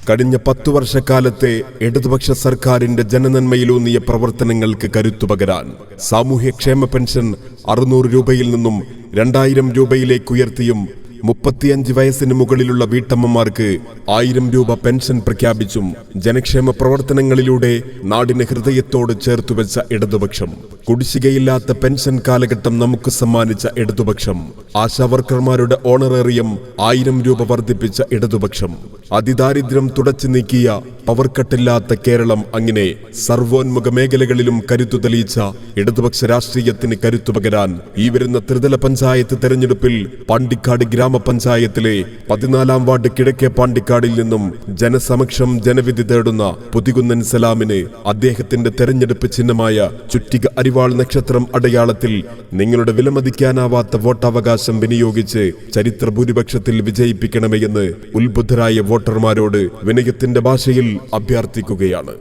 കഴിഞ്ഞ 10 വർഷക്കാലത്തെ ഇടതുപക്ഷ സർക്കാരിന്റെ ജനനന്മയിലൂന്നിയ പ്രവർത്തനങ്ങൾക്ക് കരുത്തുപകരാൻ സാമൂഹ്യക്ഷേമ പെൻഷൻ 600 രൂപയിൽ നിന്നും 2000 രൂപയിലേക്ക് ഉയർത്തിയും 35 വയസ്സിന് മുകളിലുള്ള വീട്ടമ്മമാർക്ക് 1000 രൂപ പെൻഷൻ പ്രഖ്യാപിച്ചും ജനക്ഷേമ പ്രവർത്തനങ്ങളിലൂടെ നാടിനെ ഹൃദയത്തോട് ചേർത്തുവെച്ച ഇടതുപക്ഷം, കുടിശ്ശികയില്ലാത്ത പെൻഷൻ കാലഘട്ടം നമുക്ക് സമ്മാനിച്ച ഇടതുപക്ഷം, ആശാവർക്കർമാരുടെ ഓണറേറിയം 1000 രൂപ വർദ്ധിപ്പിച്ച ഇടതുപക്ഷം, അതിദാരിദ്ര്യം തുടച്ചു നീക്കിയ പവർക്കട്ടില്ലാത്ത കേരളം, അങ്ങനെ സർവോന്മുഖ മേഖലകളിലും കരുത്തു തെളിയിച്ച ഇടതുപക്ഷ രാഷ്ട്രീയത്തിന് കരുത്തുപകരാൻ ഈ വരുന്ന ത്രിതല പഞ്ചായത്ത് തെരഞ്ഞെടുപ്പിൽ പാണ്ടിക്കാട് ഗ്രാമപഞ്ചായത്തിലെ 14-ാം വാർഡ് കിഴക്കേ പാണ്ടിക്കാടിൽ നിന്നും ജനസമക്ഷം ജനവിധി തേടുന്ന പുതികുന്നൻ സലാമിന് അദ്ദേഹത്തിന്റെ തെരഞ്ഞെടുപ്പ് ചിഹ്നമായ ചുറ്റിക അരിവാൾ നക്ഷത്രം അടയാളത്തിൽ നിങ്ങളുടെ വിലമതിക്കാനാവാത്ത വോട്ടവകാശം വിനിയോഗിച്ച് ചരിത്ര ഭൂരിപക്ഷത്തിൽ വിജയിപ്പിക്കണമെന്ന് ഉത്ബുദ്ധരായ വോട്ടർമാരോട് വിനയത്തിന്റെ ഭാഷയിൽ അഭ്യർത്ഥിക്കുകയാണ്.